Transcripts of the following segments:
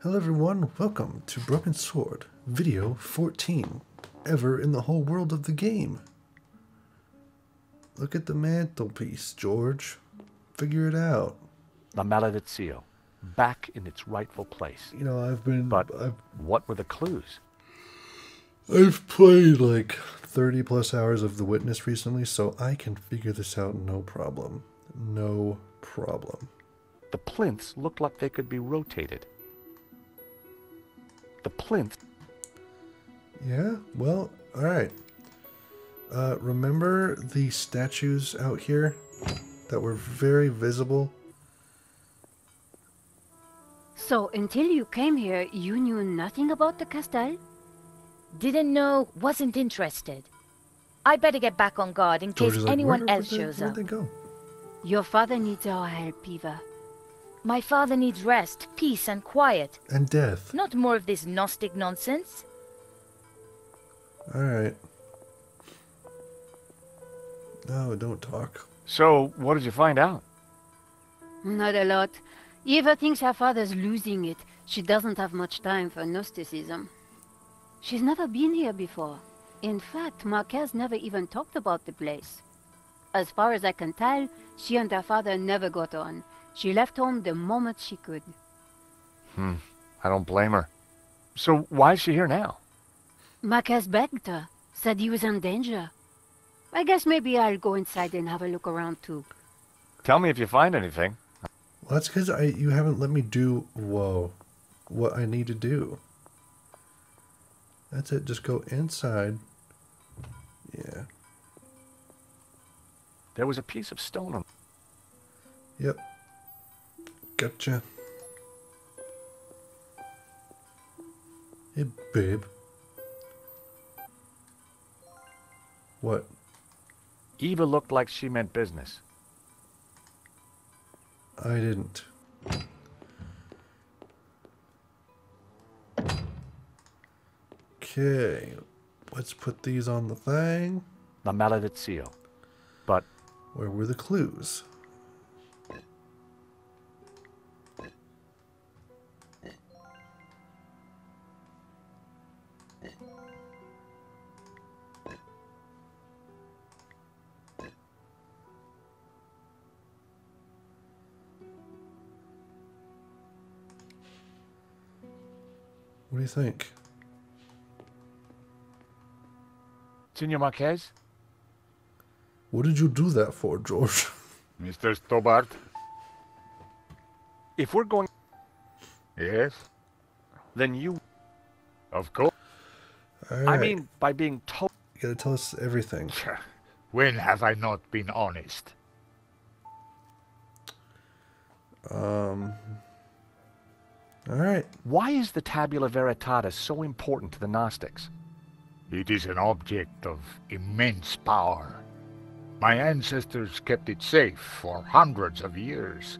Hello everyone, welcome to Broken Sword, video 14, ever in the whole world of the game. Look at the mantelpiece, George. Figure it out. La Maledizio, back in its rightful place. You know, what were the clues? I've played like 30 plus hours of The Witness recently, so I can figure this out no problem. No problem. The plinths looked like they could be rotated. The plinth. Yeah, well, alright. Remember the statues out here that were very visible? So, until you came here, you knew nothing about the castle? Didn't know, wasn't interested. I better get back on guard in case anyone else shows up. Where'd they go? Your father needs our help, Eva. My father needs rest, peace, and quiet. And death. Not more of this Gnostic nonsense. Alright. No, don't talk. So, what did you find out? Not a lot. Eva thinks her father's losing it. She doesn't have much time for Gnosticism. She's never been here before. In fact, Marquez never even talked about the place. As far as I can tell, she and her father never got on. She left home the moment she could. I don't blame her. So, why is she here now? Marquez begged her, said he was in danger. I guess maybe I'll go inside and have a look around too. Tell me if you find anything. Well, that's because you haven't let me do, what I need to do. That's it, just go inside. Yeah. There was a piece of stone on. Yep. Gotcha. Hey, babe. What? Eva looked like she meant business. I didn't. Okay. Let's put these on the thing. La Maledizio. But Where were the clues? What do you think? Senor Marquez? What did you do that for, George? Mr. Stobart? If we're going, Yes? then you... Of course. All right. I mean, by being told... You gotta tell us everything. When have I not been honest? Alright. Why is the Tabula Veritatis so important to the Gnostics? It is an object of immense power. My ancestors kept it safe for hundreds of years.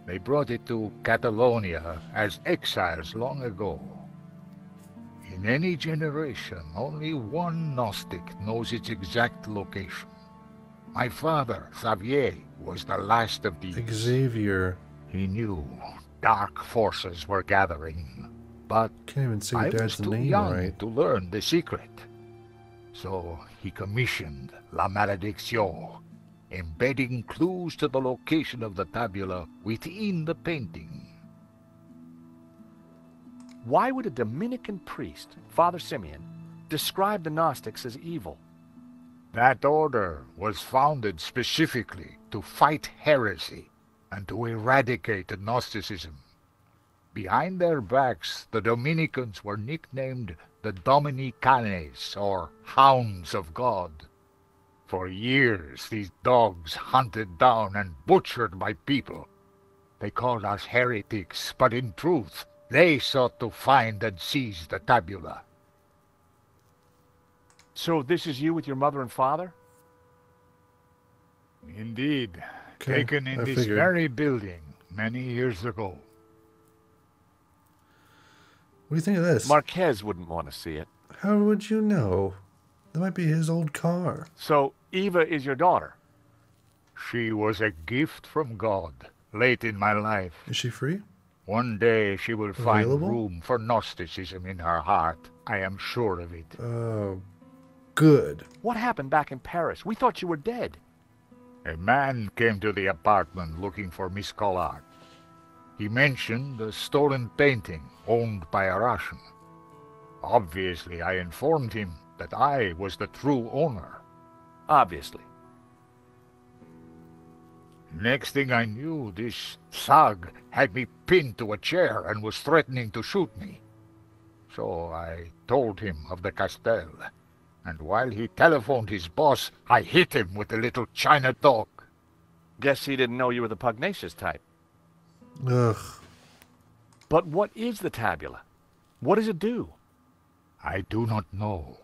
They brought it to Catalonia as exiles long ago. In any generation, only one Gnostic knows its exact location. My father, Xavier, was the last of these. Xavier. He knew dark forces were gathering, but Can't even say I your was dad's too name young right. to learn the secret. So he commissioned La Malediccio, embedding clues to the location of the tabula within the painting. Why would a Dominican priest, Father Simeon, describe the Gnostics as evil? That order was founded specifically to fight heresy and to eradicate Gnosticism. Behind their backs, the Dominicans were nicknamed the Dominicanes, or Hounds of God. For years, these dogs hunted down and butchered my people. They called us heretics, but in truth, they sought to find and seize the tabula. So this is you with your mother and father? Indeed, Okay, taken in I this figured. very building many years ago. What do you think of this? Marquez wouldn't want to see it. How would you know? That might be his old car. So Eva is your daughter? She was a gift from God, late in my life. Is she free? One day she will find Available? room for Gnosticism in her heart. I am sure of it. Oh, good. What happened back in Paris? We thought you were dead. A man came to the apartment looking for Miss Collard. He mentioned a stolen painting owned by a Russian. Obviously, I informed him that I was the true owner. Obviously. Next thing I knew, this thug had me pinned to a chair and was threatening to shoot me. So I told him of the Castel, and while he telephoned his boss, I hit him with the little China dog. Guess he didn't know you were the pugnacious type. Ugh. But what is the tabula? What does it do? I do not know.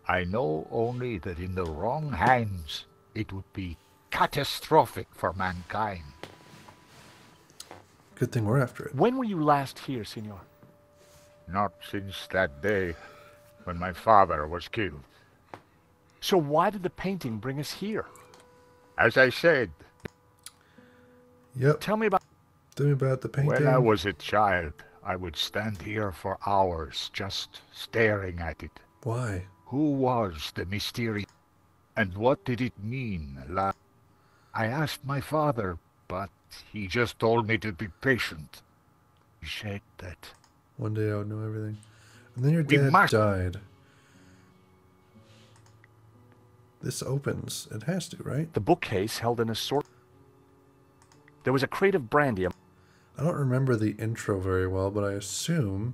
I know only that in the wrong hands it would be catastrophic for mankind. Good thing we're after it. When were you last here, Senor? Not since that day when my father was killed. So why did the painting bring us here? As I said, Yep. Tell me about... Tell me about the painting. when I was a child, I would stand here for hours just staring at it. Why? Who was the mysterious, and what did it mean? I asked my father, but he just told me to be patient. He said that One day I would know everything. And then your We dad must- died. This opens. It has to, right? The bookcase held an assortment. There was a crate of brandy. I don't remember the intro very well, but I assume...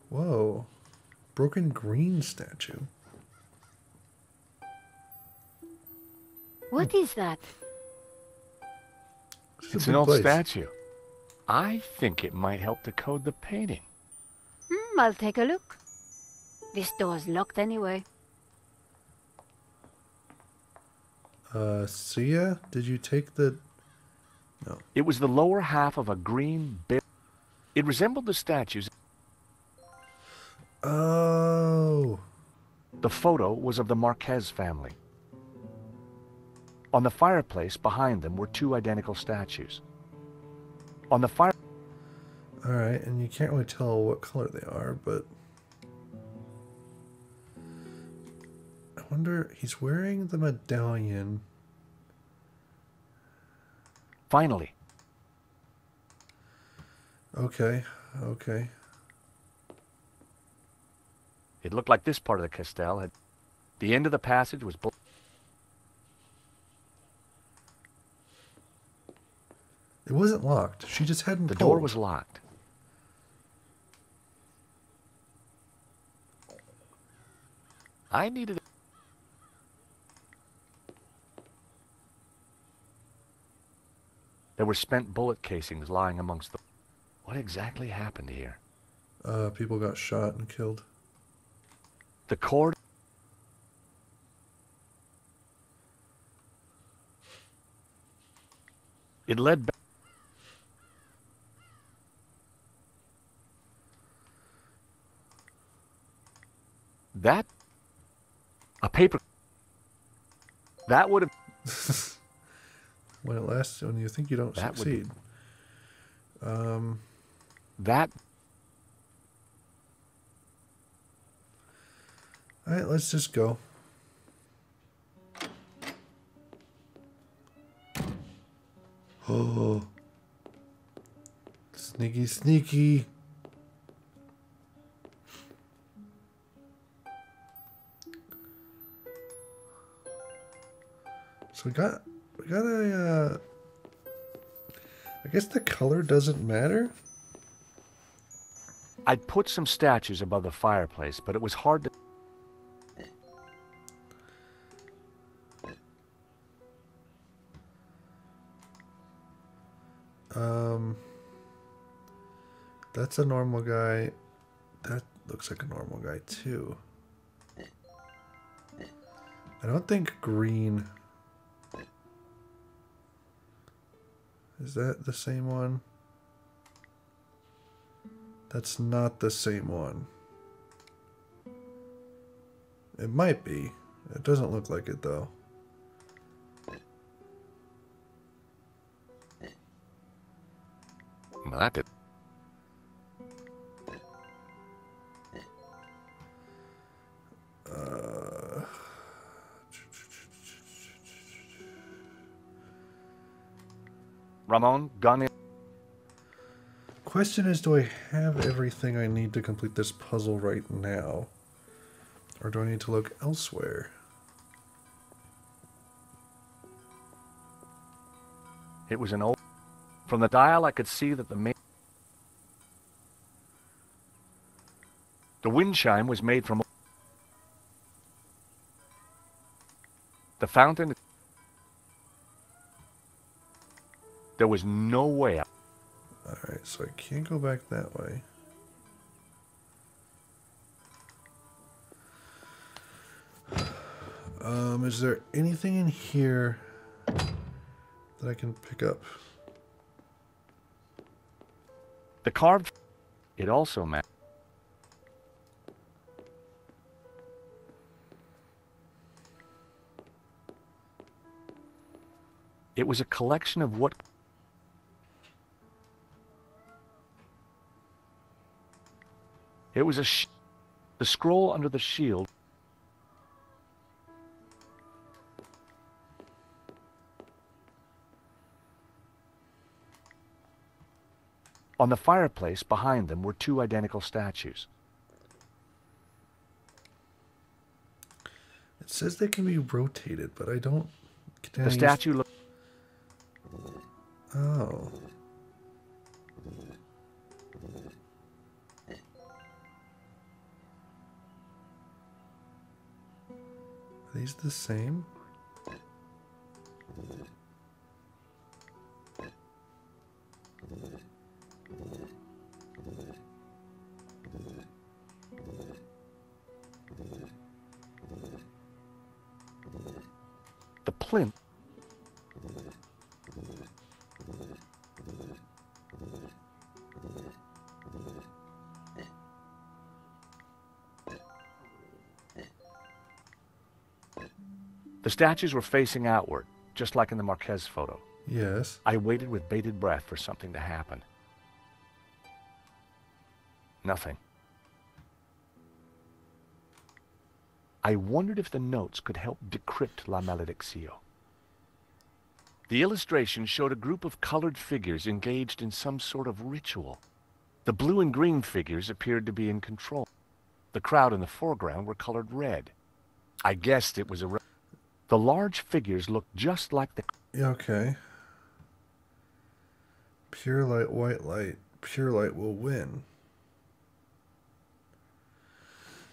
Whoa. Broken green statue. What is that? This is a It's big an old place. statue. I think it might help to code the painting. I'll take a look. This door's locked anyway. Sia, did you take the... No. It was the lower half of a green bear. It resembled the statues. Oh. The photo was of the Marquez family. On the fireplace behind them were two identical statues. On the fire... Alright, and you can't really tell what color they are, but... I wonder, he's wearing the medallion. Finally, Okay, okay. it looked like this part of the Castel had... The end of the passage was... It wasn't locked. She just hadn't The pulled. door was locked. I needed... There were spent bullet casings lying amongst them. What exactly happened here? People got shot and killed. The cord... It led back... That... A paper... That would have... When it lasts, when you think you don't That would- succeed. That... Alright, let's just go. Oh. Sneaky, sneaky. So we got a, I guess the color doesn't matter. I'd put some statues above the fireplace, but it was hard to... That's a normal guy. That looks like a normal guy too. I don't think green... Is that the same one? That's not the same one. It might be. It doesn't look like it though. Well, that did. Ramon, gun in. Question is, do I have everything I need to complete this puzzle right now? Or do I need to look elsewhere? It was an old... From the dial, I could see that the wind chime was made from... The fountain... There was no way out. Alright, so I can't go back that way. Is there anything in here that I can pick up? The carved... It also meant... It was a collection of what... It was the scroll under the shield. On the fireplace behind them were two identical statues. It says they can be rotated, but I don't get any... The statue looked... Oh. Are these the same? The plinth. The statues were facing outward, just like in the Marquez photo. Yes. I waited with bated breath for something to happen. Nothing. I wondered if the notes could help decrypt La Malediccio. The illustration showed a group of colored figures engaged in some sort of ritual. The blue and green figures appeared to be in control. The crowd in the foreground were colored red. I guessed it was a... The large figures looked just like the... Yeah, okay. Pure light, white light. Pure light will win.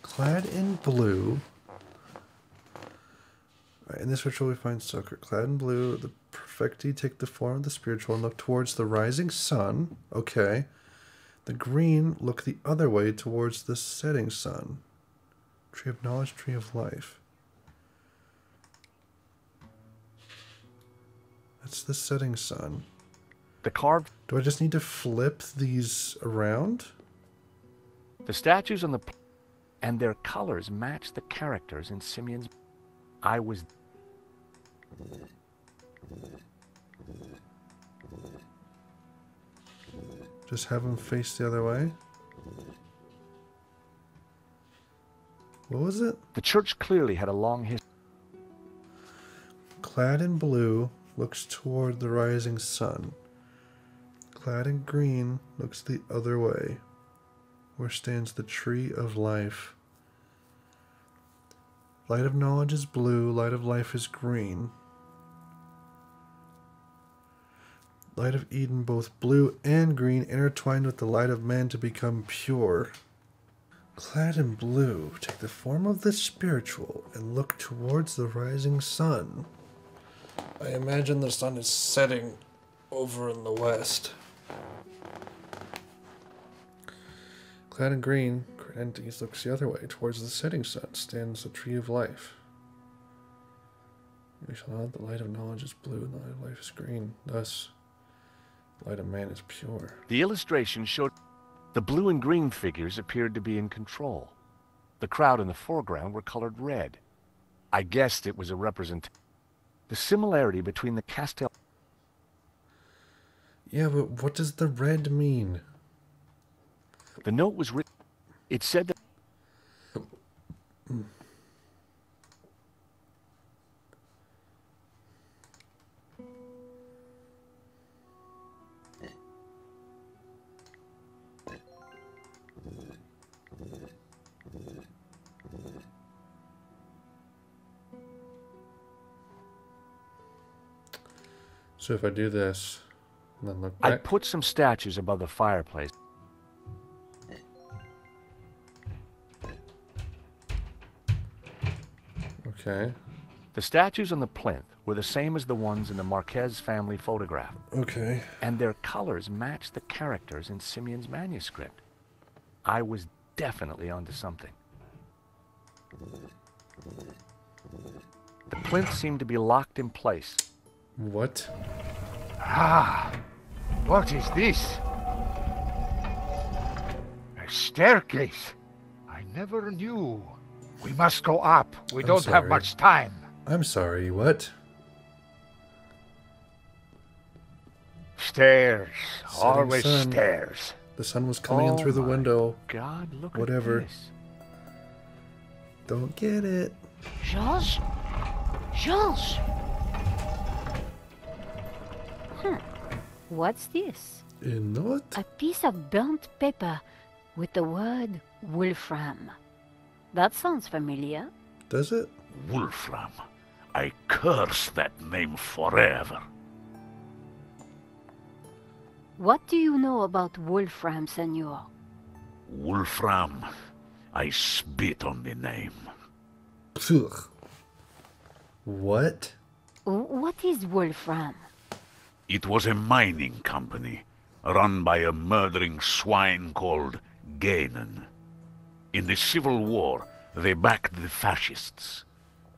Clad in blue... Right, in this ritual we find Soccer. Clad in blue, the perfecti take the form of the spiritual and look towards the rising sun. Okay. The green look the other way towards the setting sun. Tree of knowledge, tree of life. That's the setting sun. The carved... Do I just need to flip these around? The statues on the... And their colors match the characters in Simeon's... I was... Just have them face the other way? What was it? The church clearly had a long history. Clad in blue looks toward the rising sun. Clad in green looks the other way, where stands the tree of life. Light of knowledge is blue, light of life is green. Light of Eden, both blue and green, intertwined with the light of man to become pure. Clad in blue, take the form of the spiritual and look towards the rising sun. I imagine the sun is setting over in the west. Clad in green, Credentes looks the other way. Towards the setting sun stands the tree of life. We shall know that the light of knowledge is blue and the light of life is green. Thus, the light of man is pure. The illustration showed the blue and green figures appeared to be in control. The crowd in the foreground were colored red. I guessed it was a representation. The similarity between the Castel... Yeah, but what does the red mean? The note was written. It said that. So if I do this, and then look I back. put some statues above the fireplace. Okay. The statues on the plinth were the same as the ones in the Marquez family photograph, Okay. and their colors matched the characters in Simeon's manuscript. I was definitely onto something. The plinth seemed to be locked in place. What? Ah, what is this? A staircase. I never knew. We must go up. We don't have sorry. much time. I'm sorry, what? Stairs. Setting Always sun. stairs. The sun was coming in through the my window. God, look Whatever. at this. Don't get it. Georges? Georges! What's this? You know what? A piece of burnt paper with the word Wolfram. That sounds familiar. Does it? Wolfram. I curse that name forever. What do you know about Wolfram, senor? Wolfram. I spit on the name. Ugh. What? What is Wolfram? It was a mining company, run by a murdering swine called Gainen. In the Civil War, they backed the fascists.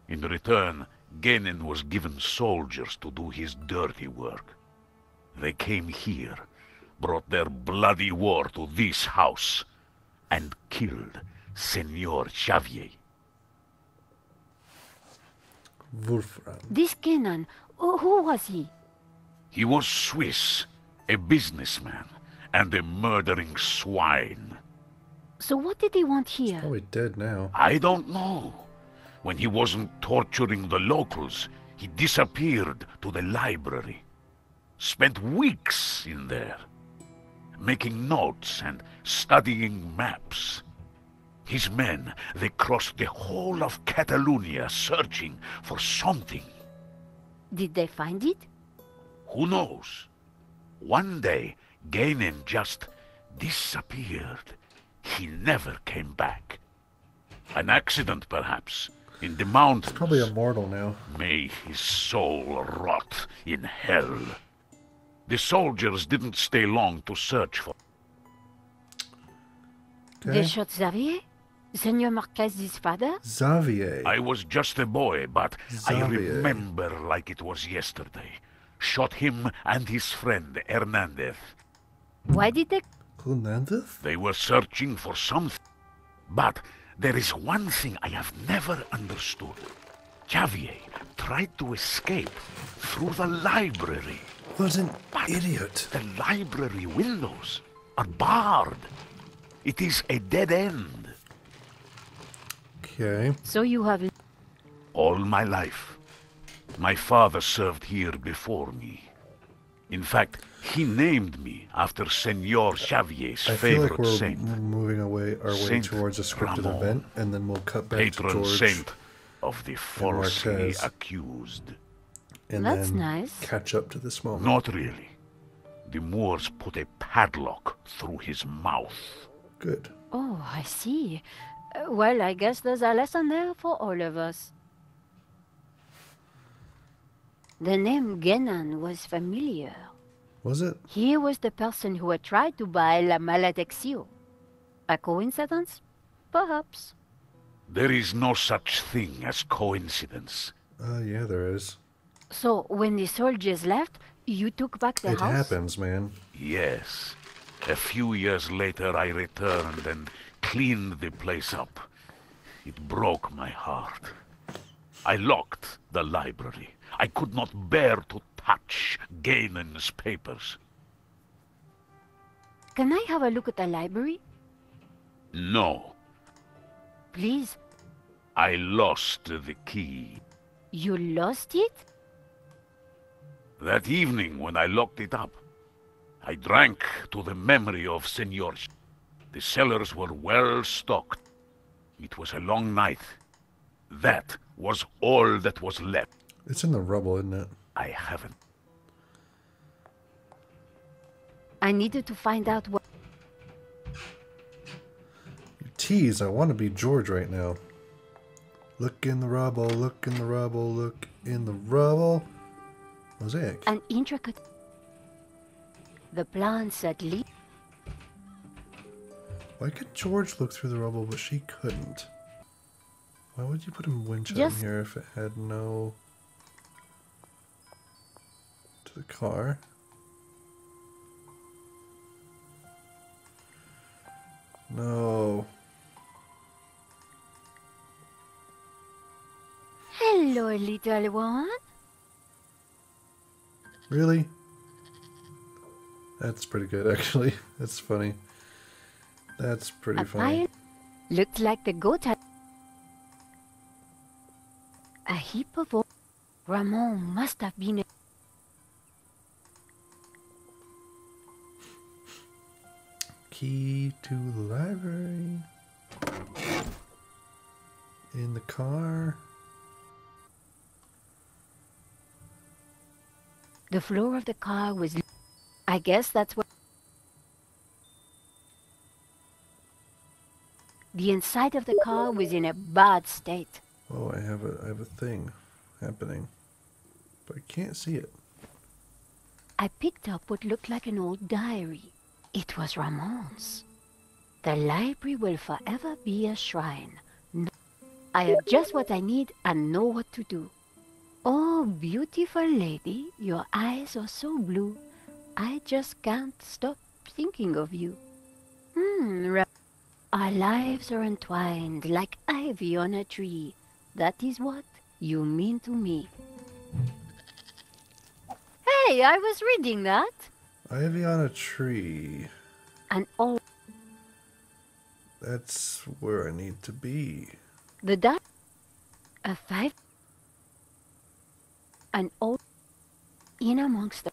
In return, Gainen was given soldiers to do his dirty work. They came here, brought their bloody war to this house, and killed Senor Xavier. Wolfram. This Kenan, who was he? He was Swiss, a businessman, and a murdering swine. So what did he want here? Probably dead now. I don't know. When he wasn't torturing the locals, he disappeared to the library. Spent weeks in there, making notes and studying maps. His men, they crossed the whole of Catalonia searching for something. Did they find it? Who knows? One day, Gainen just disappeared. He never came back. An accident, perhaps, in the mountains. Probably immortal now. May his soul rot in hell. The soldiers didn't stay long to search for. They shot Xavier? Senor Marquez's father? Xavier. I was just a boy, but I Xavier. remember like it was yesterday. Shot him and his friend, Hernandez. Why did they... Hernandez? They were searching for something. But there is one thing I have never understood. Xavier tried to escape through the library. What an But idiot. the library windows are barred. It is a dead end. Okay. So you have... All my life. My father served here before me. In fact, he named me after Senor Xavier's I feel like favorite we're saint, moving away our way Saint towards a scripted Ramon, event, and then we'll cut back to patron George, saint of the falsely Marquez. accused. and That's then nice. catch up to this moment. Not really. The Moors put a padlock through his mouth. Good. Oh, I see. Well, I guess there's a lesson there for all of us. The name Genan was familiar. Was it? He was the person who had tried to buy La Maledicción. A coincidence? Perhaps. There is no such thing as coincidence. Yeah, there is. So, when the soldiers left, you took back the It house? happens, man. Yes. A few years later I returned and cleaned the place up. It broke my heart. I locked the library. I could not bear to touch Gainen's papers. Can I have a look at the library? No, Please. I lost the key. You lost it? That evening when I locked it up, I drank to the memory of Senor. The cellars were well stocked. It was a long night. That was all that was left. It's in the rubble, isn't it? I haven't. I needed to find out what... You tease, I want to be George right now. Look in the rubble, look in the rubble, look in the rubble. Mosaic. An intricate... The plants at least... Why could George look through the rubble, but she couldn't? Why would you put a winch in Just- here if it had no... to the car? No. Hello, little one. Really? That's pretty good, actually. That's funny. That's pretty A funny. pile looked like the goat had... A heap of old... Ramon must have been... Key to the library. In the car. The floor of the car was... I guess that's what... The inside of the car was in a bad state. Oh, I have a thing happening. But I can't see it. I picked up what looked like an old diary. It was Ramon's. The library will forever be a shrine. I have just what I need and know what to do. Oh, beautiful lady, your eyes are so blue. I just can't stop thinking of you. Our lives are entwined like ivy on a tree. That is what you mean to me. Hey, I was reading that. Ivy on a tree. And all That's where I need to be. the dot, a five, an old in amongst the...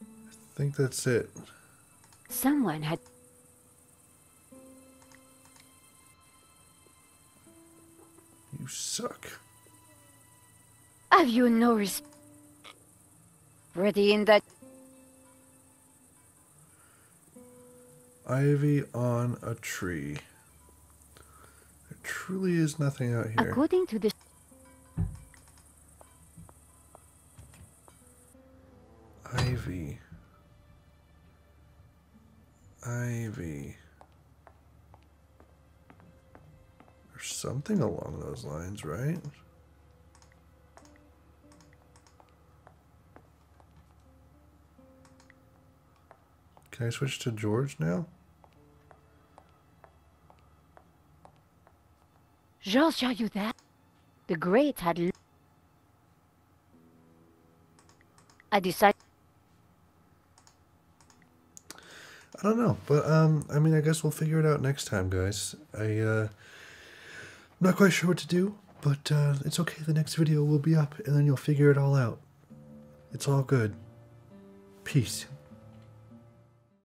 I think that's it. Someone had... You suck. Have you no respect? Ready in that... Ivy on a tree. There truly is nothing out here. According to the... Ivy. Ivy. There's something along those lines, right? Can I switch to George now? George, are you there? The great had... I decided... I don't know, but I mean, I guess we'll figure it out next time, guys. I'm not quite sure what to do, but it's okay. The next video will be up, and then you'll figure it all out. It's all good. Peace.